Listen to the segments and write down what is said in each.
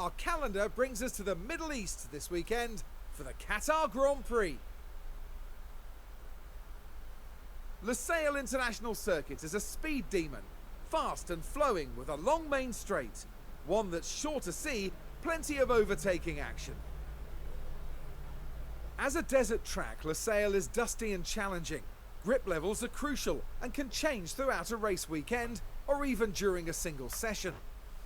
Our calendar brings us to the Middle East this weekend for the Qatar Grand Prix. Lusail International Circuit is a speed demon, fast and flowing with a long main straight, one that's sure to see plenty of overtaking action. As a desert track, Lusail is dusty and challenging. Grip levels are crucial and can change throughout a race weekend or even during a single session.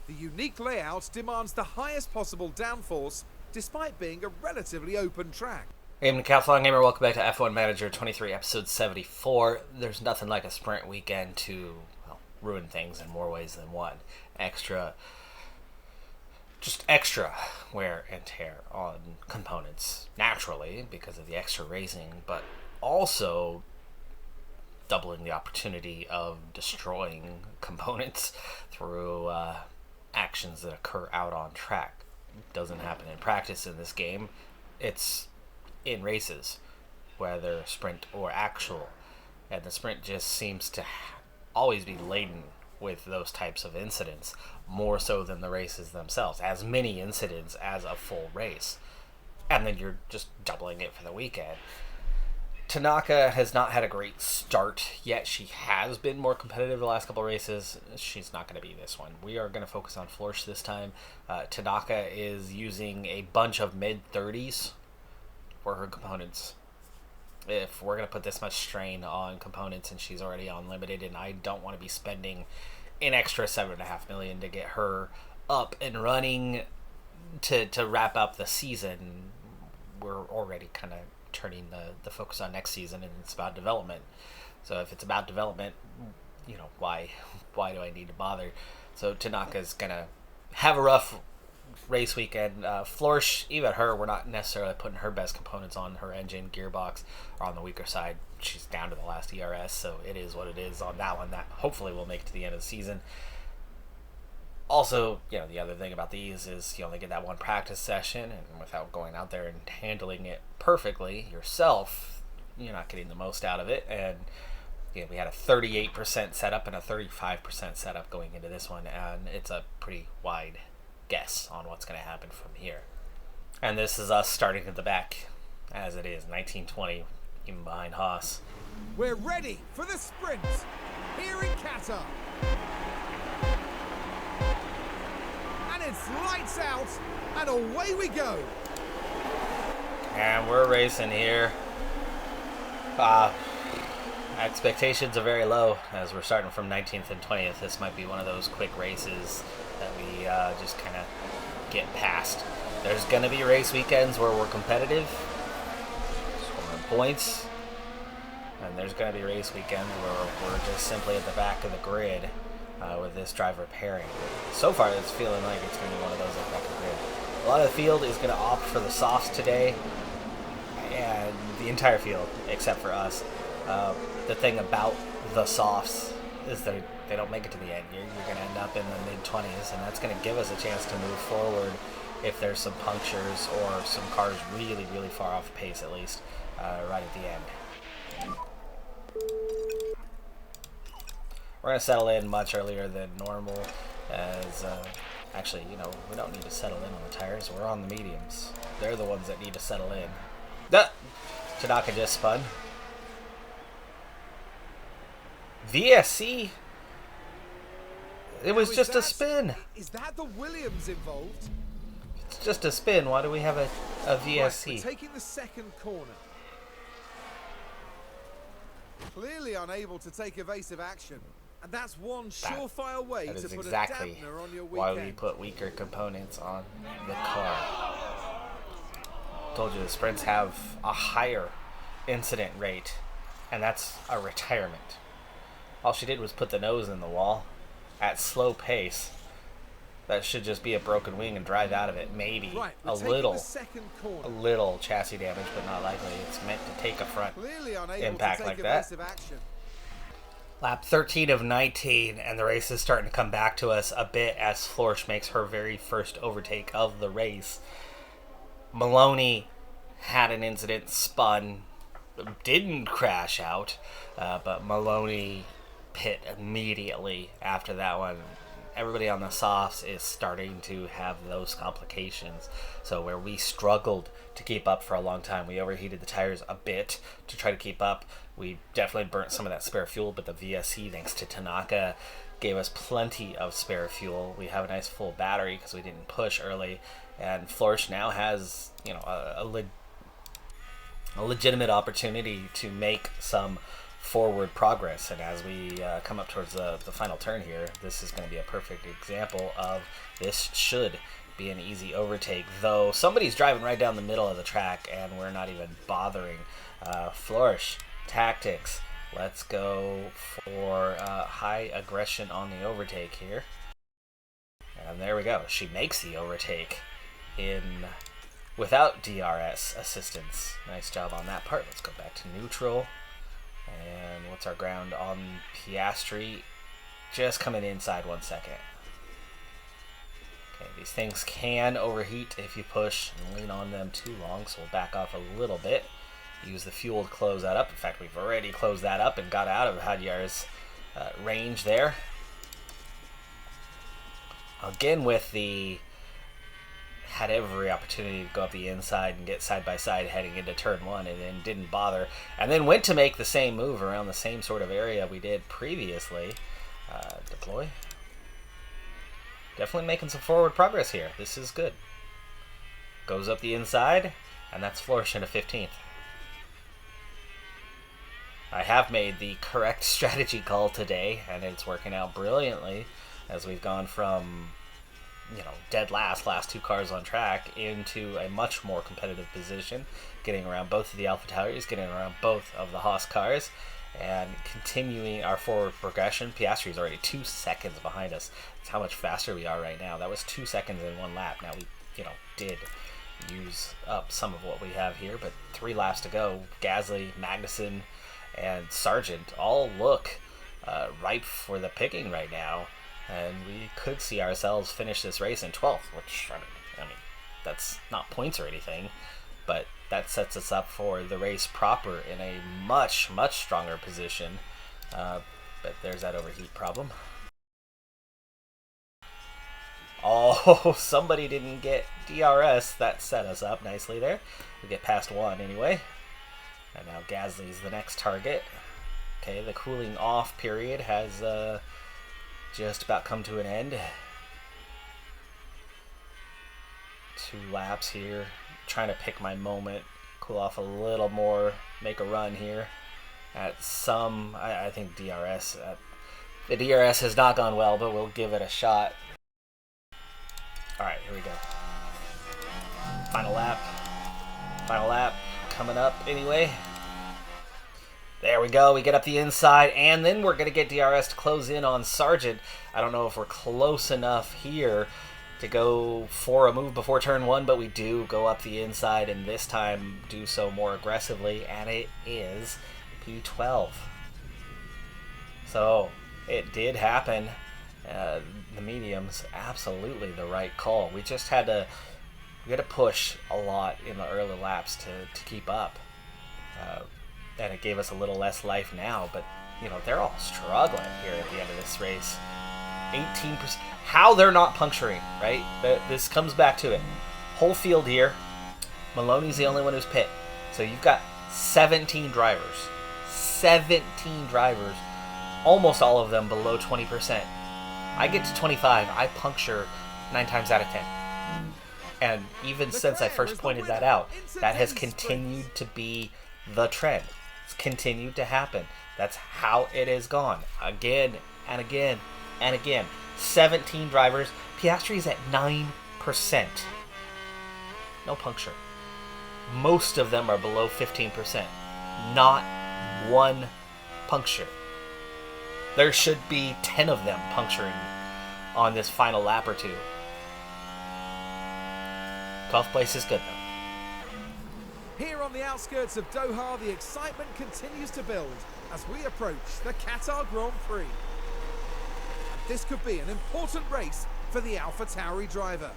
The unique layout demands the highest possible downforce despite being a relatively open track. Hey, I'm Decathlon Gamer. Welcome back to F1 Manager 23, episode 74. There's nothing like a sprint weekend to ruin things in more ways than one. Extra wear and tear on components, naturally, because of the extra racing, but also doubling the opportunity of destroying components through actions that occur out on track. It doesn't happen in practice in this game. It's in races, whether sprint or actual, and the sprint just seems to always be laden with those types of incidents, more so than the races themselves. As many incidents as a full race, and then you're just doubling it for the weekend. Tanaka has not had a great start yet. She has been more competitive the last couple of races. She's not going to be this one. We are going to focus on Florsch this time. Tanaka is using a bunch of mid-30s for her components. If we're going to put this much strain on components and she's already on limited, and I don't want to be spending an extra $7.5 million to get her up and running to wrap up the season, we're already kind of turning the focus on next season, and it's about development. So if it's about development, why do I need to bother? So Tanaka's going to have a rough race weekend. Florsch, even her, we're not necessarily putting her best components on. Her engine, gearbox are on the weaker side. She's down to the last ERS, so it is what it is on that one. That hopefully will make it to the end of the season. Also, the other thing about these is you only get that one practice session, and without going out there and handling it perfectly yourself, you're not getting the most out of it. And we had a 38% setup and a 35% setup going into this one, and it's a pretty wide guess on what's going to happen from here. And this is us starting at the back, as it is 1920, even behind Haas. We're ready for the sprint here in Qatar. And it's lights out, and away we go. And we're racing here. Expectations are very low as we're starting from 19th and 20th. This might be one of those quick races that we just kind of get past. There's going to be race weekends where we're competitive, scoring points, and there's going to be race weekends where we're just simply at the back of the grid with this driver pairing. So far, it's feeling like it's going to be one of those at the back of the grid. A lot of the field is going to opt for the softs today, and the entire field, except for us. The thing about the softs is they don't make it to the end. You're going to end up in the mid-20s, and that's going to give us a chance to move forward if there's some punctures or some cars really, really far off pace, at least, right at the end. We're going to settle in much earlier than normal, as actually, we don't need to settle in on the tires. We're on the mediums. They're the ones that need to settle in. Tanaka just spun. VSC? It was just a spin. Is that the Williams involved? It's just a spin. Why do we have a VSC? Right, we're taking the second corner. Clearly unable to take evasive action. And that's one surefire way to put a dampener on your weekend. Why we put weaker components on the car. Told you the sprints have a higher incident rate, and that's a retirement. All she did was put the nose in the wall at slow pace. That should just be a broken wing and drive out of it. Maybe a little chassis damage, but not likely. It's meant to take a front impact like that. Lap 13 of 19, and the race is starting to come back to us a bit as Florsch makes her very first overtake of the race. Maloney had an incident, spun, didn't crash out, but Maloney pit immediately after that one everybody on the softs is starting to have those complications. So where we struggled to keep up for a long time, we overheated the tires a bit to try to keep up. We definitely burnt some of that spare fuel, but the VSC, thanks to Tanaka, gave us plenty of spare fuel. We have a nice full battery because we didn't push early, and Flourish now has, you know, a legitimate opportunity to make some forward progress. And as we come up towards the final turn here, this is going to be a perfect example of this should be an easy overtake, though somebody's driving right down the middle of the track and we're not even bothering. Flourish tactics, let's go for high aggression on the overtake here, and there we go. She makes the overtake without DRS assistance. Nice job on that part. Let's go back to neutral. And what's our ground on Piastri? Just coming inside 1 second. Okay, these things can overheat if you push and lean on them too long, so we'll back off a little bit. Use the fuel to close that up. In fact, we've already closed that up and got out of Hadyar's range there. Again, had every opportunity to go up the inside and get side by side heading into turn one, and then didn't bother, and then went to make the same move around the same sort of area we did previously. Deploy. Definitely making some forward progress here. This is good. Goes up the inside, and that's Flourish into 15th. I have made the correct strategy call today, and it's working out brilliantly as we've gone from, you know, dead last 2 cars on track into a much more competitive position, getting around both of the Alpha Tauri's, getting around both of the Haas cars, and continuing our forward progression. Piastri is already 2 seconds behind us. That's how much faster we are right now. That was 2 seconds in 1 lap. Now we, you know, did use up some of what we have here, but 3 laps to go. Gasly, Magnussen, and Sargent all look ripe for the picking right now. And we could see ourselves finish this race in 12th, which, I mean, that's not points or anything, but that sets us up for the race proper in a much, much stronger position. But there's that overheat problem. Oh, somebody didn't get DRS. That set us up nicely there. We get past 1 anyway. And now Gasly's the next target. Okay, the cooling off period has just about come to an end. 2 laps here. Trying to pick my moment, cool off a little more, make a run here. At some, I think DRS. The DRS has not gone well, but we'll give it a shot. Alright, here we go. Final lap. Final lap coming up anyway. There we go. We get up the inside, and then we're going to get DRS to close in on Sargent. I don't know if we're close enough here to go for a move before turn 1, but we do go up the inside, and this time do so more aggressively, and it is P12. So it did happen. The medium's absolutely the right call. We just had to push a lot in the early laps to keep up. And it gave us a little less life now, but, you know, they're all struggling here at the end of this race. 18%. How they're not puncturing, right? This comes back to it. Whole field here. Maloney's the only one who's pit. So you've got 17 drivers. 17 drivers. Almost all of them below 20%. I get to 25. I puncture 9 times out of 10. And even since I first pointed that out, that has continued to be the trend. It's continued to happen. That's how it has gone. Again and again and again. 17 drivers. Piastri's at 9%. No puncture. Most of them are below 15%. Not one puncture. There should be 10 of them puncturing on this final lap or two. 12th place is good though. Here on the outskirts of Doha, the excitement continues to build as we approach the Qatar Grand Prix. And this could be an important race for the AlphaTauri driver.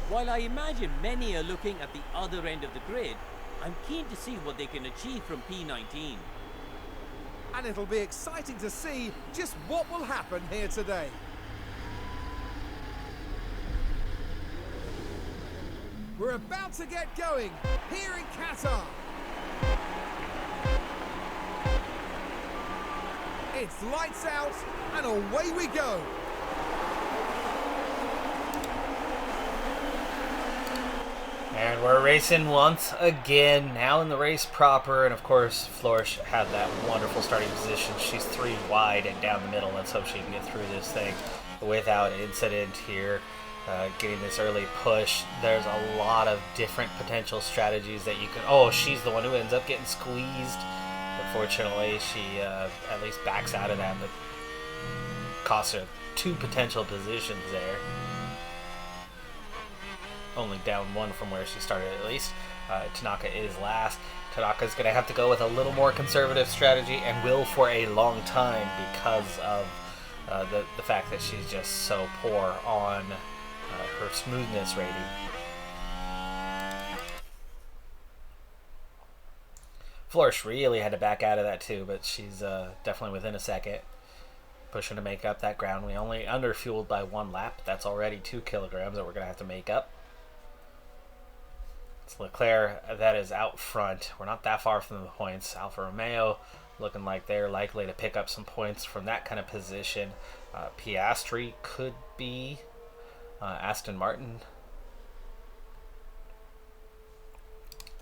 While I imagine many are looking at the other end of the grid, I'm keen to see what they can achieve from P19. And it'll be exciting to see just what will happen here today. We're about to get going here in Qatar. It's lights out and away we go. And we're racing once again, now in the race proper, and of course Flourish had that wonderful starting position. She's 3 wide and down the middle. Let's hope she can get through this thing without incident here. Getting this early push. There's a lot of different potential strategies that you can... Oh, she's the one who ends up getting squeezed. But fortunately, she at least backs out of that, but costs her 2 potential positions there. Only down 1 from where she started at least. Tanaka is last. Tanaka's going to have to go with a little more conservative strategy and will for a long time because of the fact that she's just so poor on her smoothness rating. Flourish really had to back out of that too, but she's definitely within a second. Pushing to make up that ground. We only underfueled by 1 lap. That's already 2 kilograms that we're going to have to make up. It's Leclerc that is out front. We're not that far from the points. Alfa Romeo looking like they're likely to pick up some points from that kind of position. Piastri could be Aston Martin.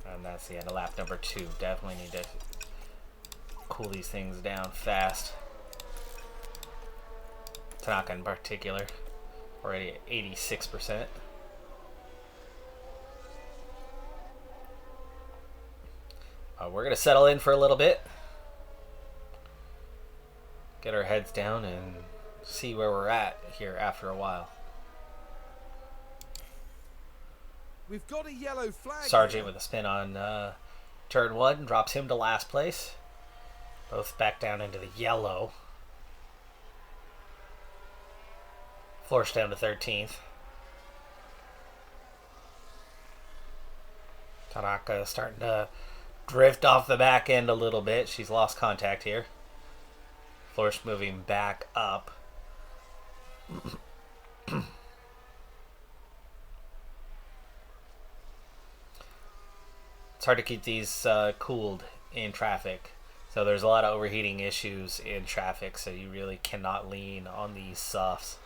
And that's the end of lap number 2. Definitely need to cool these things down fast. Tanaka in particular, already at 86%. We're going to settle in for a little bit. Get our heads down and see where we're at here after a while. We've got a yellow flag. Sargent with a spin on turn 1 drops him to last place. Both back down into the yellow. Flourish down to 13th. Tanaka starting to drift off the back end a little bit. She's lost contact here. Flourish moving back up. It's hard to keep these cooled in traffic. So there's a lot of overheating issues in traffic, so you really cannot lean on these softs.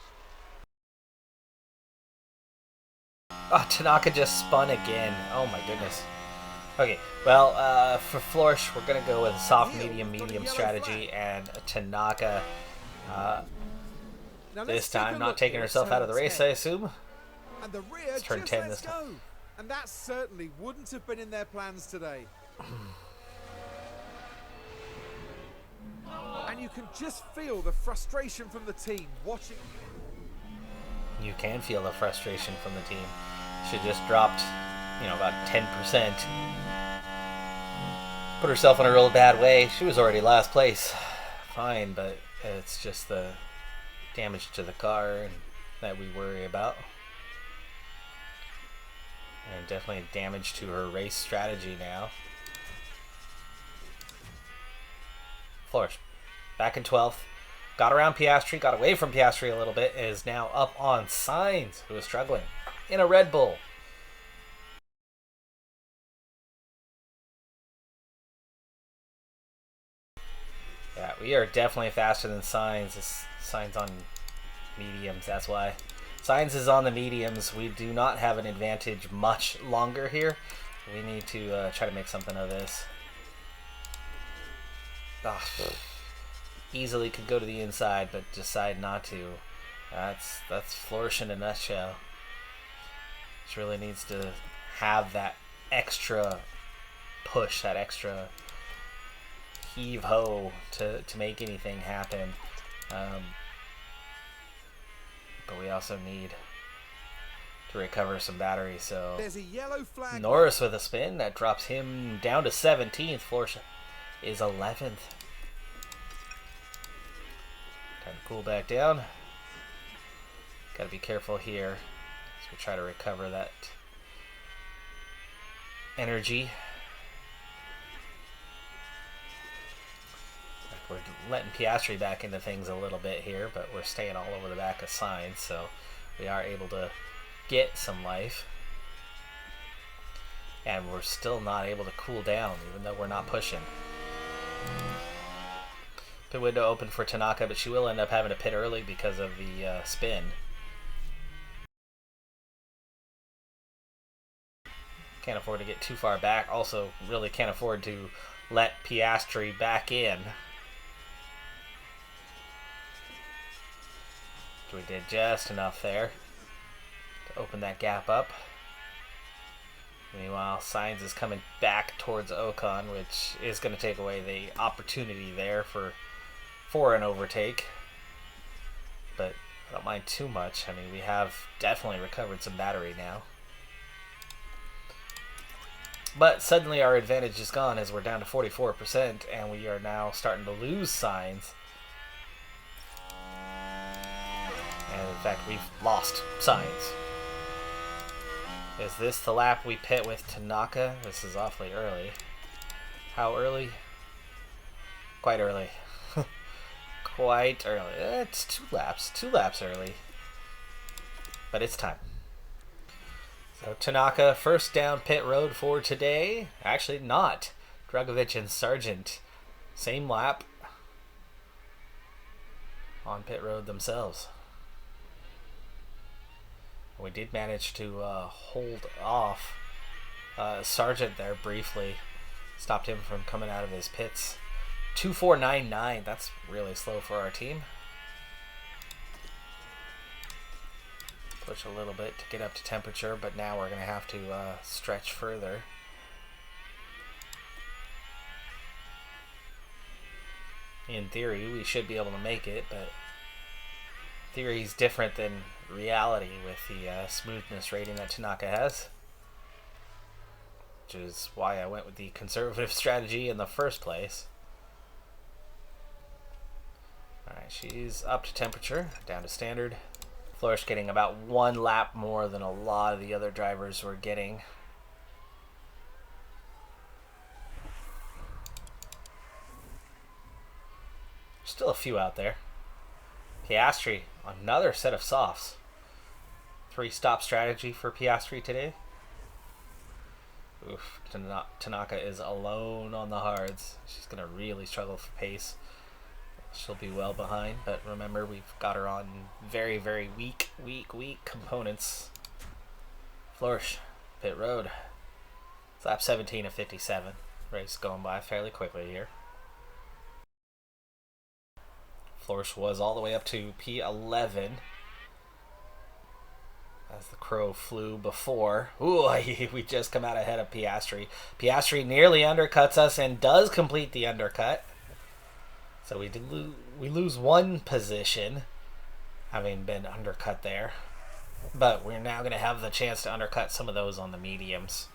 Oh, Tanaka just spun again. Oh my goodness. Okay, well, for Flourish, we're going to go with a soft, medium strategy, and Tanaka, this time, not taking herself out of the race, I assume. And the rear It's turn 10 this time. And that certainly wouldn't have been in their plans today. And you can just feel the frustration from the team watching. You can feel the frustration from the team. She just dropped, about 10%. Put herself in a real bad way. She was already last place. Fine, but it's just the damage to the car that we worry about. And definitely damage to her race strategy now. Flourish, back in 12th. Got around Piastri, got away from Piastri a little bit, is now up on Sainz, who is struggling in a Red Bull. Yeah, we are definitely faster than Sainz. Sainz on mediums, that's why. Sainz is on the mediums. We do not have an advantage much longer here. We need to try to make something of this. Easily could go to the inside, but decide not to. That's Flourish in a nutshell. She really needs to have that extra push, that extra heave-ho to make anything happen. But we also need to recover some battery, so there's a yellow flag. Norris with a spin that drops him down to 17th. Flourish is 11th. Time to cool back down. Gotta be careful here as we try to recover that energy. We're letting Piastri back into things a little bit here, but we're staying all over the back of Sainz, so we are able to get some life. And we're still not able to cool down, even though we're not pushing. Pit window open for Tanaka, but she will end up having to pit early because of the spin. Can't afford to get too far back. Also, really can't afford to let Piastri back in. We did just enough there to open that gap up. Meanwhile, Sainz is coming back towards Ocon, which is going to take away the opportunity there for an overtake. But I don't mind too much. I mean, we have definitely recovered some battery now. But suddenly our advantage is gone as we're down to 44%, and we are now starting to lose Sainz. And in fact, we've lost Sainz. Is this the lap we pit with Tanaka? This is awfully early. How early? Quite early. Quite early. It's 2 laps. 2 laps early. But it's time. So Tanaka, first down pit road for today. Actually, not. Dragovic and Sargent, same lap on pit road themselves. We did manage to hold off Sargent there briefly. Stopped him from coming out of his pits. 2:4.99. That's really slow for our team. Push a little bit to get up to temperature, but now we're going to have to stretch further. In theory, we should be able to make it, but theory is different than reality with the smoothness rating that Tanaka has, which is why I went with the conservative strategy in the first place. Alright, she's up to temperature, down to standard. Flourish getting about 1 lap more than a lot of the other drivers were getting. Still a few out there. Piastri, another set of softs. 3-stop strategy for Piastri today. Oof, Tanaka is alone on the hards. She's going to really struggle for pace. She'll be well behind, but remember, we've got her on very, very weak components. Flourish, pit road. It's lap 17 of 57. Race going by fairly quickly here. Flourish was all the way up to P11 as the crow flew before. Ooh, we just come out ahead of Piastri. Piastri nearly undercuts us and does complete the undercut. So we lose 1 position, having been undercut there. But we're now going to have the chance to undercut some of those on the mediums.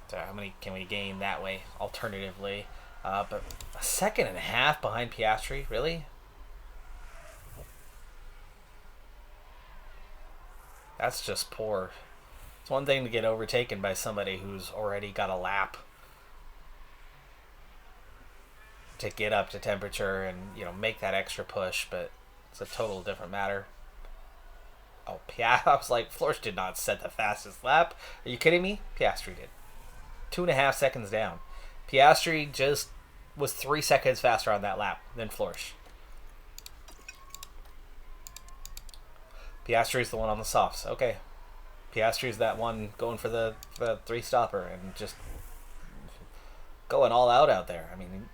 So how many can we gain that way, alternatively? But a 1.5 seconds behind Piastri, really? That's just poor. It's one thing to get overtaken by somebody who's already got a lap to get up to temperature and, you know, make that extra push, but it's a total different matter. Oh, I was like, Flourish did not set the fastest lap. Are you kidding me? Piastri did. 2.5 seconds down. Piastri just was 3 seconds faster on that lap than Flourish. Piastri's the one on the softs. Okay. Piastri's that one going for the 3-stopper and just going all out there. I mean,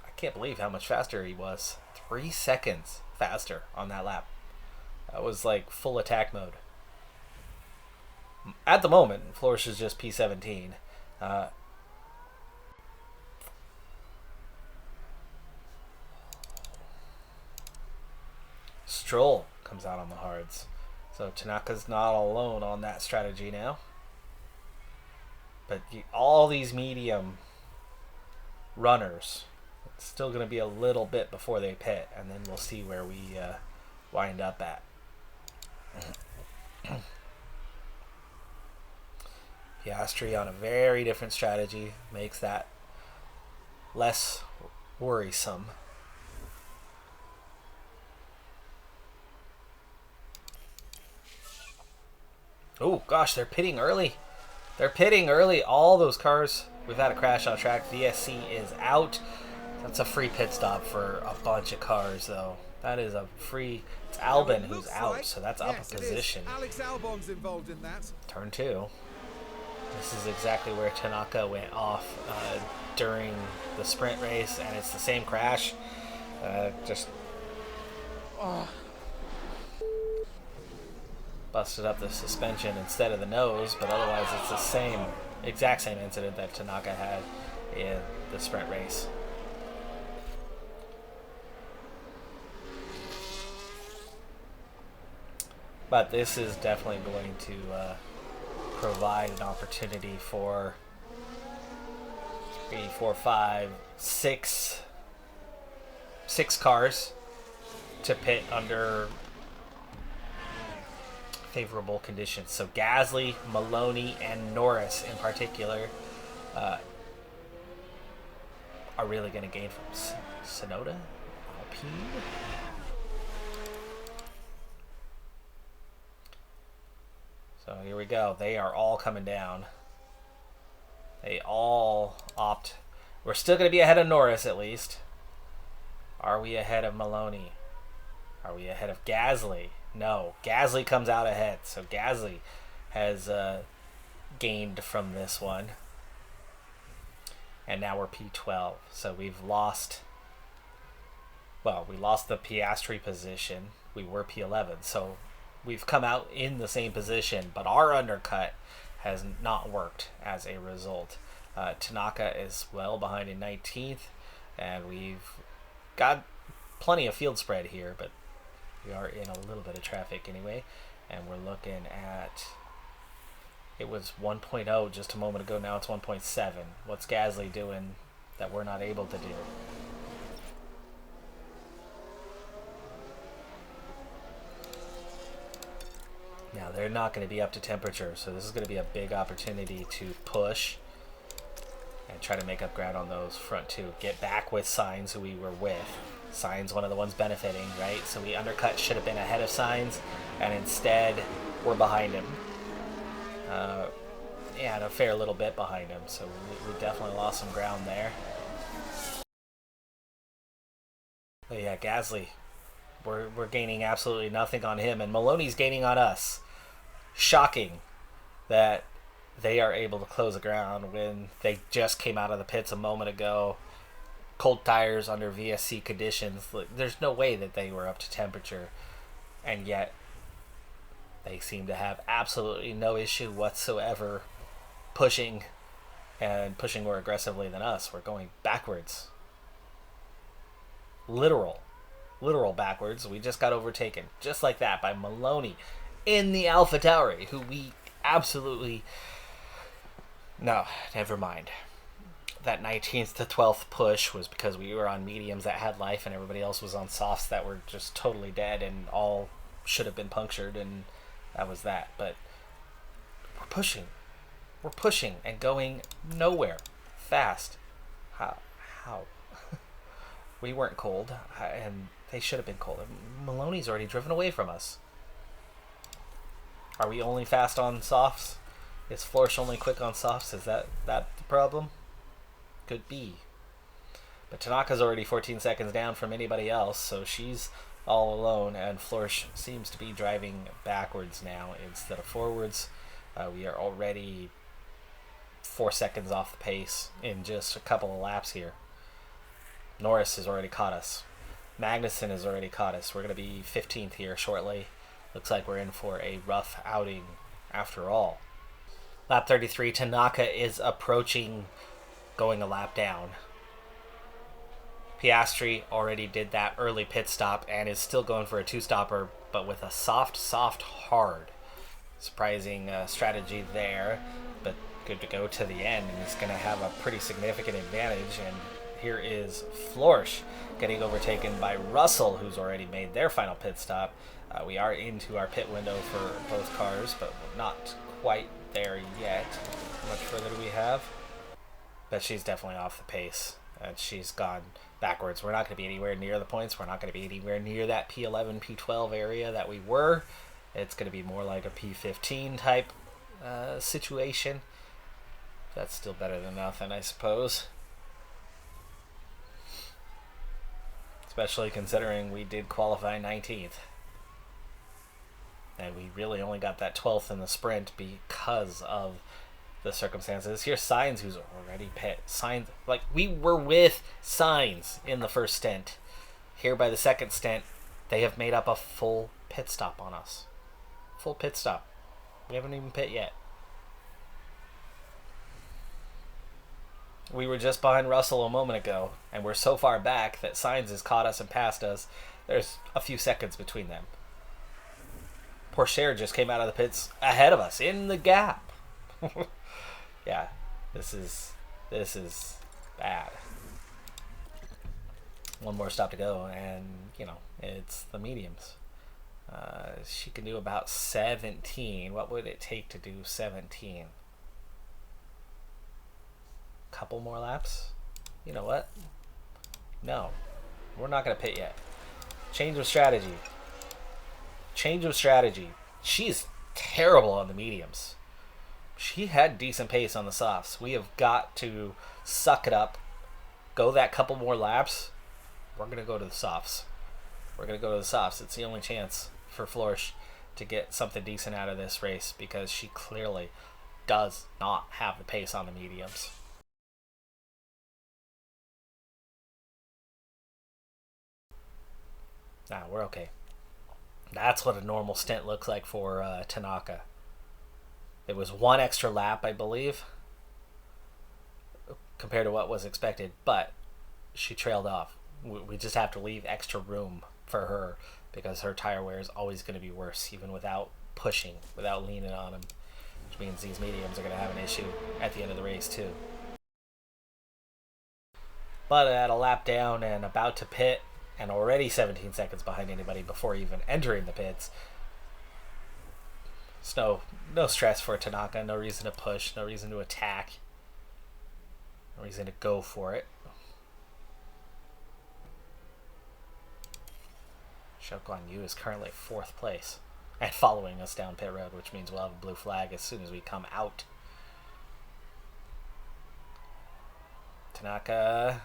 I can't believe how much faster he was. 3 seconds faster on that lap. That was like full attack mode. At the moment, Flourish is just P17. Stroll comes out on the hards. So Tanaka's not alone on that strategy now. But all these medium runners, it's still going to be a little bit before they pit, and then we'll see where we wind up at. Piastri on a very different strategy makes that less worrisome. Oh gosh, they're pitting early. They're pitting early. All those cars. We've had a crash on track. VSC is out. That's a free pit stop for a bunch of cars, though. That is a free... It's Albon who's out, so that's up a position. Alex Albon's involved in that. Turn 2. This is exactly where Tanaka went off during the sprint race, and it's the same crash. Busted up the suspension instead of the nose, but otherwise it's the exact same incident that Tanaka had in the sprint race. But this is definitely going to provide an opportunity for 3, 4, 5, 6 cars to pit under favorable conditions. So Gasly, Maloney, and Norris in particular are really going to gain from Sonoda, Alpine. So here we go. They are all coming down. They all opt. We're still going to be ahead of Norris at least. Are we ahead of Maloney? Are we ahead of Gasly? No. Gasly comes out ahead. So Gasly has gained from this one. And now we're P12. So we've lost... Well, we lost the Piastri position. We were P11. So we've come out in the same position, but our undercut has not worked as a result. Tanaka is well behind in 19th, and we've got plenty of field spread here, but we are in a little bit of traffic anyway, and we're looking at... It was 1.0 just a moment ago, now it's 1.7. What's Gasly doing that we're not able to do? Now, they're not going to be up to temperature, so this is going to be a big opportunity to push and try to make up ground on those front two. Get back with Sainz, who we were with. Sainz, one of the ones benefiting, right? So we undercut, should have been ahead of Sainz, and instead we're behind him. And a fair little bit behind him, so we definitely lost some ground there. But yeah, Gasly, we're gaining absolutely nothing on him, and Maloney's gaining on us. Shocking that they are able to close the ground when they just came out of the pits a moment ago. Cold tires under VSC conditions. There's no way that they were up to temperature, and yet they seem to have absolutely no issue whatsoever pushing more aggressively than us. We're going backwards. Literal backwards. We just got overtaken just like that by Maloney in the AlphaTauri, who we absolutely... No, never mind. That 19th to 12th push was because we were on mediums that had life and everybody else was on softs that were just totally dead and all should have been punctured, and that was that. But we're pushing. We're pushing and going nowhere fast. How? We weren't cold, and they should have been cold. Maloney's already driven away from us. Are we only fast on softs? Is Florsch only quick on softs? Is that the problem? Could be. But Tanaka's already 14 seconds down from anybody else, so she's all alone, and Florsch seems to be driving backwards now instead of forwards. We are already 4 seconds off the pace in just a couple of laps here. Norris has already caught us. Magnussen has already caught us. We're going to be 15th here shortly. Looks like we're in for a rough outing after all. Lap 33, Tanaka is approaching, going a lap down. Piastri already did that early pit stop and is still going for a two-stopper, but with a soft, hard. Surprising strategy there, but good to go to the end, and he's going to have a pretty significant advantage. And here is Florsch getting overtaken by Russell, who's already made their final pit stop. We are into our pit window for both cars, but we're not quite there yet. How much further do we have? But she's definitely off the pace, and she's gone backwards. We're not going to be anywhere near the points. We're not going to be anywhere near that P11, P12 area that we were. It's going to be more like a P15 type situation. That's still better than nothing, I suppose. Especially considering we did qualify 19th. And we really only got that 12th in the sprint because of the circumstances. Here's Sainz, who's already pit. Sainz, like, we were with Sainz in the first stint. Here by the second stint, they have made up a full pit stop on us. Full pit stop. We haven't even pit yet. We were just behind Russell a moment ago, and we're so far back that Sainz has caught us and passed us. There's a few seconds between them. Pourchaire just came out of the pits ahead of us in the gap. Yeah, this is bad. One more stop to go, and you know it's the mediums. She can do about 17. What would it take to do 17? Couple more laps? You know what? No, we're not gonna pit yet. Change of strategy. Change of strategy. She's terrible on the mediums. She had decent pace on the softs. We have got to suck it up, go that couple more laps. We're going to go to the softs. We're going to go to the softs. It's the only chance for Florsch to get something decent out of this race because she clearly does not have the pace on the mediums. Nah, we're okay. That's what a normal stint looks like for Tanaka. It was one extra lap, I believe, compared to what was expected, but she trailed off. We just have to leave extra room for her because her tire wear is always going to be worse, even without pushing, without leaning on them, which means these mediums are going to have an issue at the end of the race too. But at a lap down and about to pit, and already 17 seconds behind anybody before even entering the pits. So no stress for Tanaka, no reason to push, no reason to attack, no reason to go for it. Guan Yu is currently 4th place and following us down pit road, which means we'll have a blue flag as soon as we come out. Tanaka...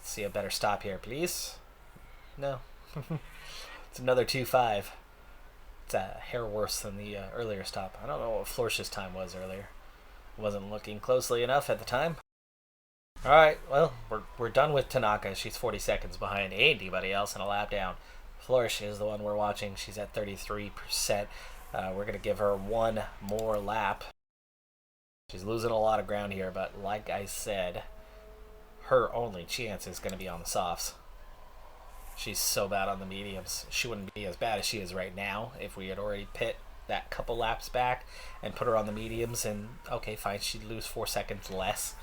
See a better stop here, please. No. It's another 2.5. It's a hair worse than the earlier stop. I don't know what Florsch's time was earlier. Wasn't looking closely enough at the time. Alright, well, we're done with Tanaka. She's 40 seconds behind anybody else in a lap down. Florsch is the one we're watching. She's at 33%. We're going to give her one more lap. She's losing a lot of ground here, but like I said, her only chance is going to be on the softs. She's so bad on the mediums. She wouldn't be as bad as she is right now if we had already pit that couple laps back and put her on the mediums, and okay, fine, she'd lose 4 seconds less.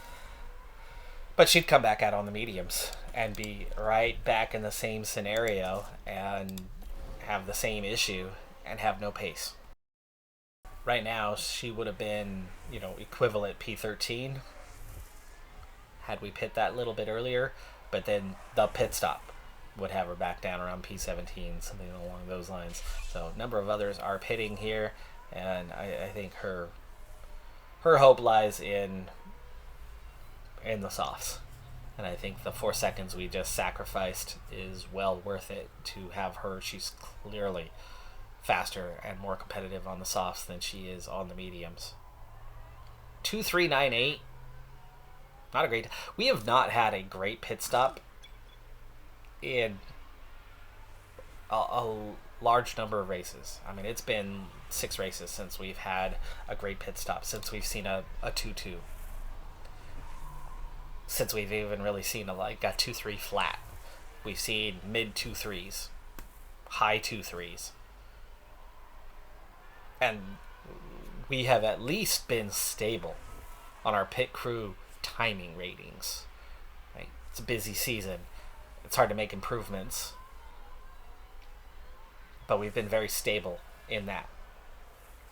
But she'd come back out on the mediums and be right back in the same scenario and have the same issue and have no pace. Right now, she would have been, equivalent P13 had we pit that little bit earlier, but then the pit stop would have her back down around P17, something along those lines. So a number of others are pitting here, and I think her hope lies in the softs. And I think the 4 seconds we just sacrificed is well worth it to have her. She's clearly faster and more competitive on the softs than she is on the mediums. 2.398. Not a great... We have not had a great pit stop in a large number of races. I mean, it's been 6 races since we've had a great pit stop, since we've seen a 2-2. Since we've even really seen a 2-3 flat. We've seen mid 2-3s, high 2-3s. And we have at least been stable on our pit crew timing ratings. Right? It's a busy season. It's hard to make improvements. But we've been very stable in that.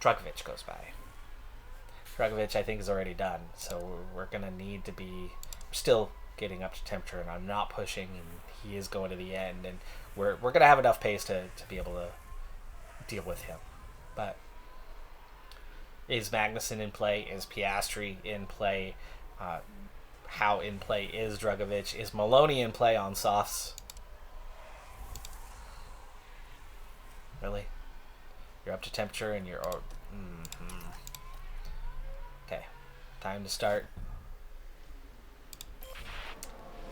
Dragovic goes by. Dragovic, I think, is already done. So we're going to need to be still getting up to temperature, and I'm not pushing, and he is going to the end. And we're going to have enough pace to be able to deal with him. But Is Magnussen in play? Is Piastri in play? How in play is Drugovich? Is Maloney in play on softs? Really? You're up to temperature and you're... Okay. Time to start.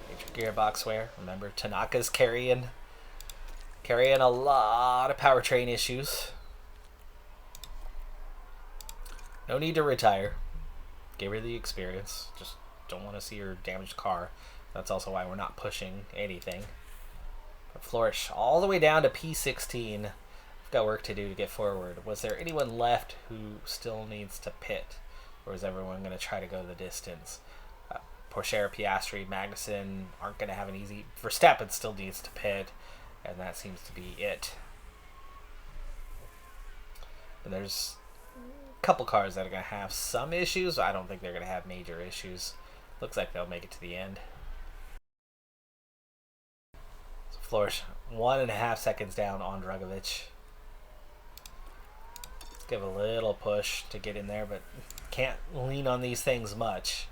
Get your gearbox wear. Remember, Tanaka's carrying a lot of powertrain issues. No need to retire. Give her the experience. Just don't want to see her damaged car. That's also why we're not pushing anything. But Flourish all the way down to P16. We've got work to do to get forward. Was there anyone left who still needs to pit? Or is everyone going to try to go the distance? Pourchaire, Piastri, Magnussen aren't going to have an easy... Verstappen still needs to pit. And that seems to be it. And there's a couple cars that are going to have some issues. I don't think they're going to have major issues. Looks like they'll make it to the end. So Flourish, 1.5 seconds down on Drugovich. Let's give a little push to get in there, but can't lean on these things much.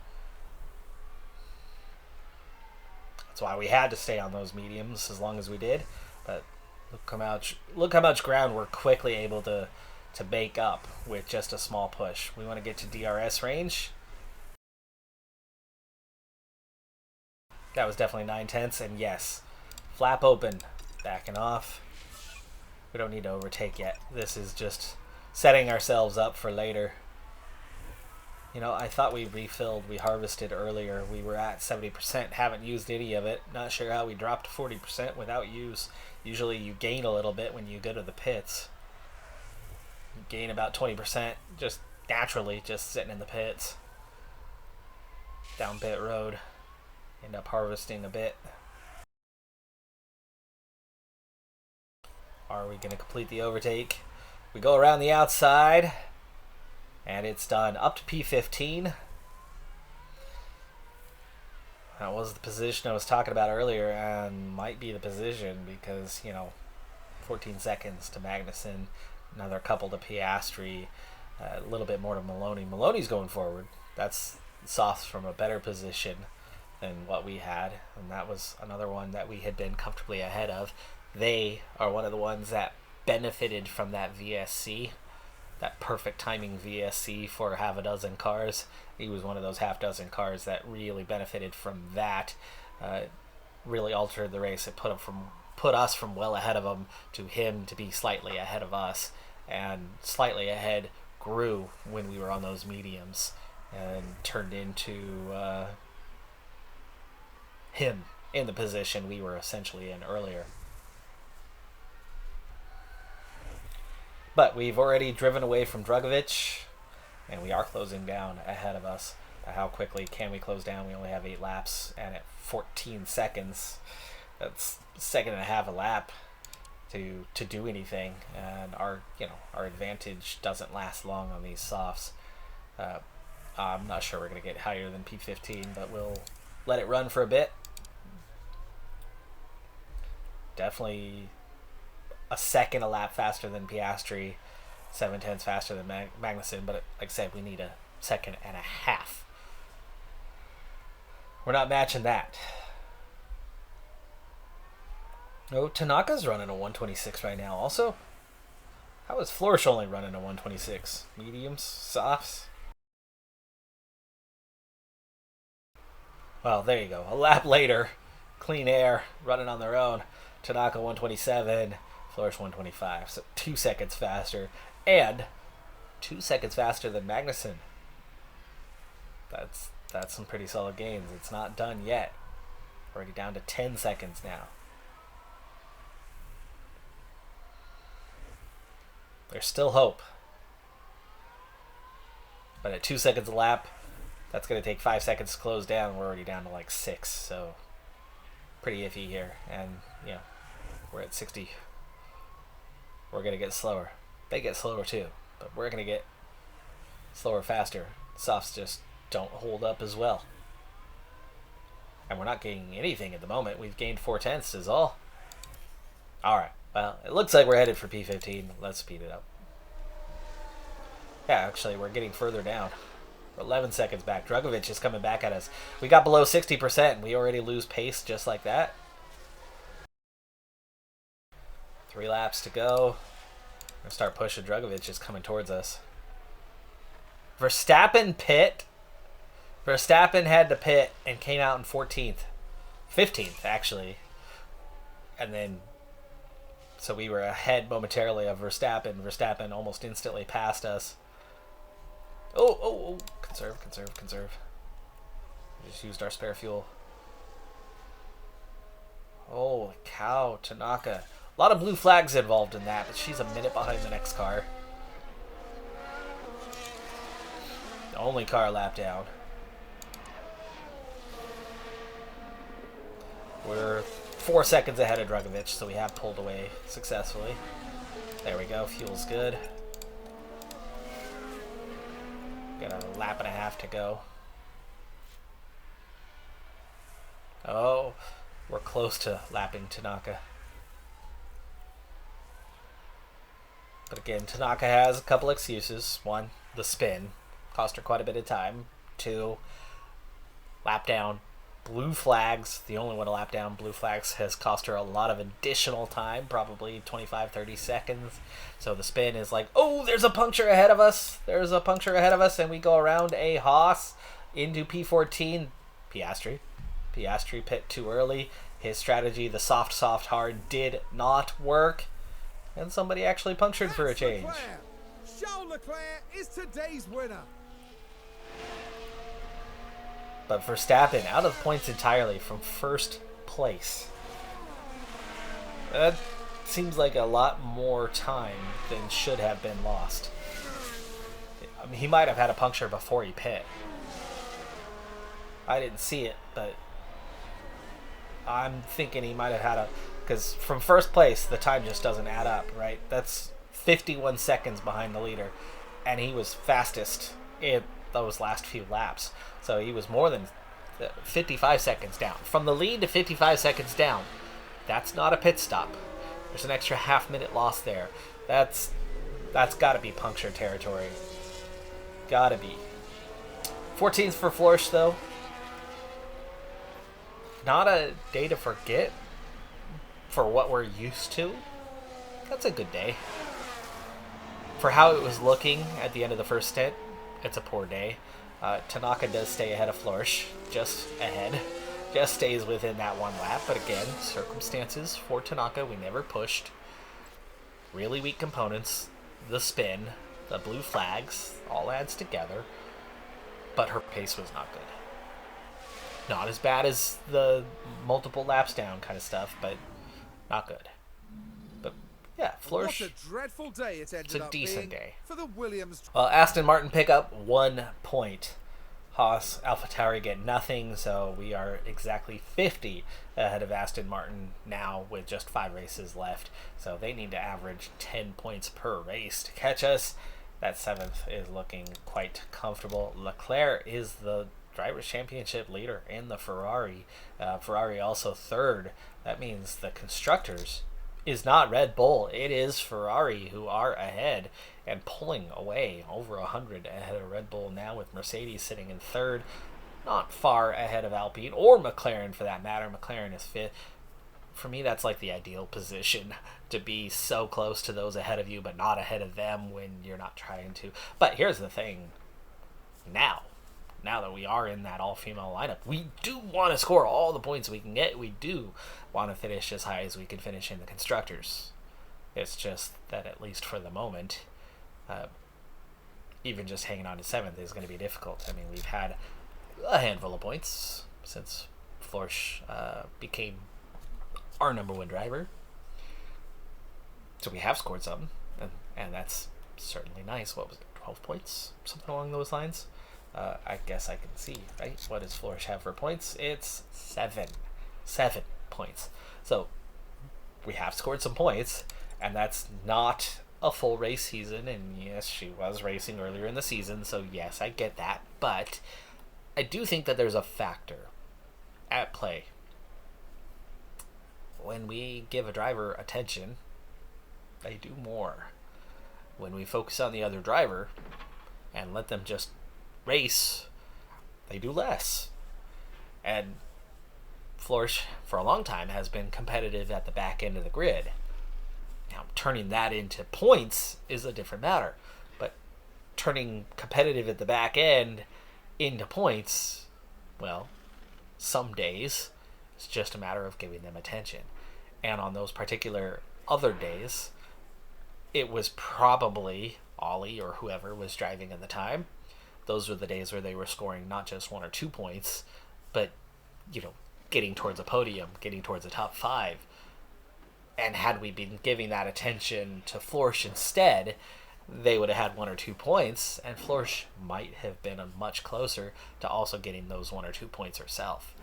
That's why we had to stay on those mediums as long as we did. But look how much ground we're quickly able to make up with just a small push. We want to get to DRS range. That was definitely 9/10, and yes, flap open, backing off. We don't need to overtake yet. This is just setting ourselves up for later. You know, I thought we harvested earlier. We were at 70%, haven't used any of it. Not sure how we dropped to 40% without use. Usually you gain a little bit when you go to the pits. You gain about 20% just naturally, just sitting in the pits. Down pit road. End up harvesting a bit. Are we going to complete the overtake? We go around the outside. And it's done up to P15. That was the position I was talking about earlier, and might be the position because, you know, 14 seconds to Magnussen, another couple to Piastri, a little bit more to Maloney. Maloney's going forward. That's softs from a better position than what we had, and that was another one that we had been comfortably ahead of. They are one of the ones that benefited from that VSC. That perfect timing VSC for half a dozen cars. He was one of those half dozen cars that really benefited from that. Really altered the race. It put us from well ahead of him to him to be slightly ahead of us, and slightly ahead grew when we were on those mediums and turned into him in the position we were essentially in earlier. But we've already driven away from Drugovich, and we are closing down ahead of us. How quickly can we close down? We only have 8 laps, and at 14 seconds, that's a second and a half a lap to do anything. And our advantage doesn't last long on these softs. I'm not sure we're going to get higher than P15, but we'll let it run for a bit. Definitely a second a lap faster than Piastri, 7/10 faster than Magnussen, but like I said, we need a second and a half. We're not matching that. No, Tanaka's running a 126 right now also. How is Flourish only running a 126? Mediums? Softs? Well, there you go. A lap later, Clean Air running on their own. Tanaka 127. Flourish 125, so 2 seconds faster, and 2 seconds faster than Magnussen. That's some pretty solid gains. It's not done yet. Already down to 10 seconds now. There's still hope. But at 2 seconds a lap, that's going to take 5 seconds to close down. We're already down to like 6, so pretty iffy here. And, you know, we're at 60. We're going to get slower. They get slower too, but we're going to get slower faster. Softs just don't hold up as well. And we're not gaining anything at the moment. We've gained 4/10 is all. Alright, well, it looks like we're headed for P15. Let's speed it up. Yeah, actually, we're getting further down. We're 11 seconds back. Drugovich is coming back at us. We got below 60%, and we already lose pace just like that. 3 laps to go. We're gonna start pushing. Drugovich is coming towards us. Verstappen pit. Verstappen had to pit and came out in 14th. 15th, actually. And then, so we were ahead momentarily of Verstappen. Verstappen almost instantly passed us. Oh. Conserve. We just used our spare fuel. Holy cow, Tanaka. A lot of blue flags involved in that, but she's a minute behind the next car. The only car lap down. We're 4 seconds ahead of Drugovich, so we have pulled away successfully. There we go, fuel's good. Got a lap and a half to go. Oh, we're close to lapping Tanaka. But again, Tanaka has a couple excuses. 1, the spin. Cost her quite a bit of time. 2, lap down. Blue flags. The only one to lap down. Blue flags has cost her a lot of additional time. Probably 25, 30 seconds. So the spin is like, oh, there's a puncture ahead of us. There's a puncture ahead of us. And we go around a Haas into P14. Piastri pit too early. His strategy, the soft, hard, did not work. And somebody actually punctured for a change. Charles Leclerc is today's winner. But Verstappen out of points entirely from first place. That seems like a lot more time than should have been lost. I mean, he might have had a puncture before he pit. I didn't see it, but I'm thinking he might have had a... Because from first place, the time just doesn't add up, right? That's 51 seconds behind the leader. And he was fastest in those last few laps. So he was more than 55 seconds down. From the lead to 55 seconds down, that's not a pit stop. There's an extra half-minute loss there. That's got to be puncture territory. Got to be. 14th for Florsch, though. Not a day to forget for what we're used to. That's a good day. For how it was looking at the end of the first stint, it's a poor day. Tanaka does stay ahead of Florsch, just ahead. Just stays within that 1 lap, but again, circumstances for Tanaka, we never pushed. Really weak components, the spin, the blue flags, all adds together, but her pace was not good. Not as bad as the multiple laps down kind of stuff, but not good. But yeah, Florsch, What a dreadful day it ended it's a up decent being day. for the Williams. Well, Aston Martin pick up 1 point. Haas, AlphaTauri get nothing, so we are exactly 50 ahead of Aston Martin now with just 5 races left. So they need to average 10 points per race to catch us. That 7th is looking quite comfortable. Leclerc is the Drivers' Championship leader in the Ferrari. Ferrari also 3rd. That means the Constructors is not Red Bull. It is Ferrari who are ahead and pulling away over 100 ahead of Red Bull now, with Mercedes sitting in 3rd. Not far ahead of Alpine or McLaren for that matter. McLaren is 5th. For me, that's like the ideal position, to be so close to those ahead of you but not ahead of them when you're not trying to. But here's the thing. Now that we are in that all-female lineup, we do want to score all the points we can get. We do want to finish as high as we can finish in the Constructors. It's just that, at least for the moment, even just hanging on to 7th is going to be difficult. I mean, we've had a handful of points since Florsch became our number 1 driver. So we have scored something, and that's certainly nice. What was it, 12 points? Something along those lines? I guess I can see, right? What does Florsch have for points? It's 7. 7 points. So we have scored some points, and that's not a full race season. And yes, she was racing earlier in the season, so yes, I get that. But I do think that there's a factor at play. When we give a driver attention, they do more. When we focus on the other driver, and let them just race, they do less. And Florsch, for a long time, has been competitive at the back end of the grid. Now, turning that into points is a different matter. But turning competitive at the back end into points, well, some days it's just a matter of giving them attention. And on those particular other days, it was probably Ollie or whoever was driving at the time. Those were the days where they were scoring not just 1 or 2 points, but, getting towards a podium, getting towards a top 5. And had we been giving that attention to Florsch instead, they would have had 1 or 2 points, and Florsch might have been much closer to also getting those 1 or 2 points herself.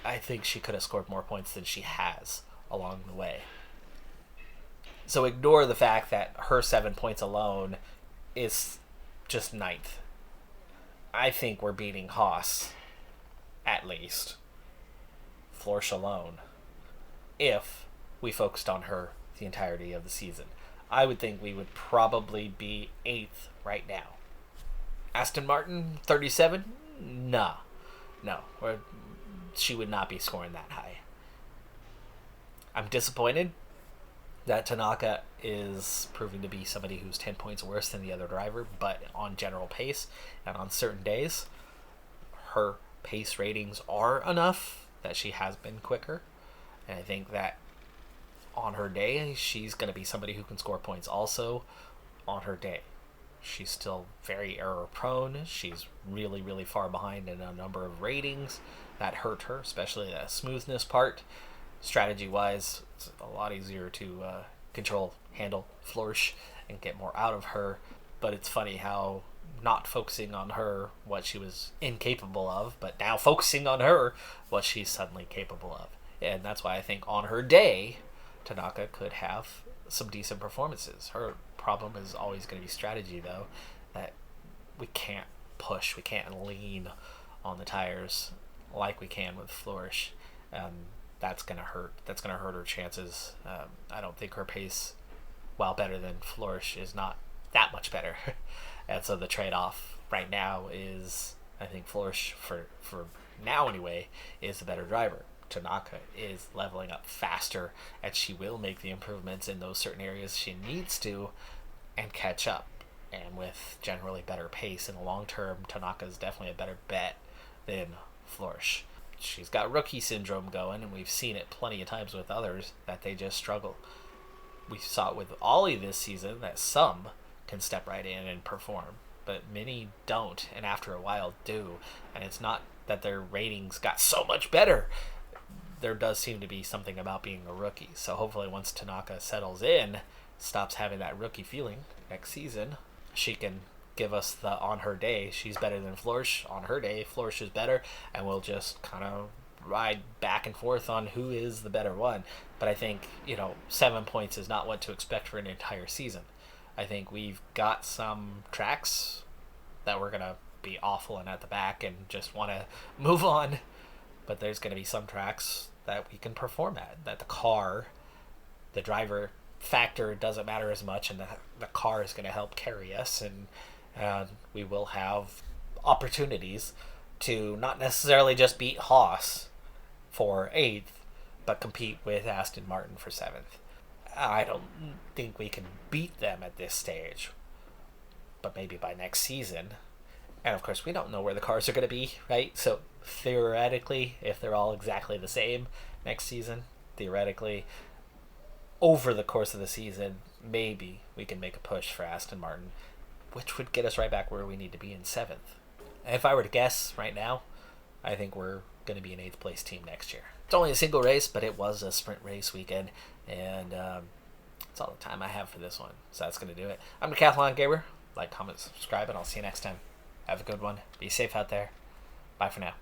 I think she could have scored more points than she has along the way. So ignore the fact that her 7 points alone is just 9th. I think we're beating Haas, at least. Florsch alone. If we focused on her the entirety of the season. I would think we would probably be 8th right now. Aston Martin, 37? No. She would not be scoring that high. I'm disappointed that Tanaka is proving to be somebody who's 10 points worse than the other driver, but on general pace and on certain days, her pace ratings are enough that she has been quicker. And I think that on her day, she's going to be somebody who can score points also on her day. She's still very error prone. She's really, really far behind in a number of ratings. That hurt her, especially that smoothness part. Strategy-wise, it's a lot easier to handle Florsch and get more out of her. But it's funny how not focusing on her what she was incapable of, but now focusing on her what she's suddenly capable of. And that's why I think on her day, Tanaka could have some decent performances. Her problem is always going to be strategy, though, that we can't push, we can't lean on the tires like we can with Florsch. That's going to hurt. That's going to hurt her chances. I don't think her pace, while better than Florsch, is not that much better. And so the trade-off right now is, I think Florsch, for now anyway, is the better driver. Tanaka is leveling up faster, and she will make the improvements in those certain areas she needs to and catch up. And with generally better pace in the long term, Tanaka is definitely a better bet than Florsch. She's got rookie syndrome going, and we've seen it plenty of times with others that they just struggle. We saw it with Ollie this season that some can step right in and perform, but many don't, and after a while do. And it's not that their ratings got so much better. There does seem to be something about being a rookie. So hopefully once Tanaka settles in, stops having that rookie feeling next season, she can give us the on her day, she's better than Florsch. On her day, Florsch is better, and we'll just kind of ride back and forth on who is the better one. But I think, 7 points is not what to expect for an entire season. I think we've got some tracks that we're going to be awful and at the back and just want to move on. But there's going to be some tracks that we can perform at, that the driver factor doesn't matter as much, and the car is going to help carry us, and we will have opportunities to not necessarily just beat Haas for 8th, but compete with Aston Martin for 7th. I don't think we can beat them at this stage, but maybe by next season. And of course, we don't know where the cars are going to be, right? So theoretically, if they're all exactly the same next season, theoretically, over the course of the season, maybe we can make a push for Aston Martin, which would get us right back where we need to be in 7th. If I were to guess right now, I think we're going to be an 8th place team next year. It's only a single race, but it was a sprint race weekend, and that's all the time I have for this one. So that's going to do it. I'm Decathlon Gamer. Like, comment, subscribe, and I'll see you next time. Have a good one. Be safe out there. Bye for now.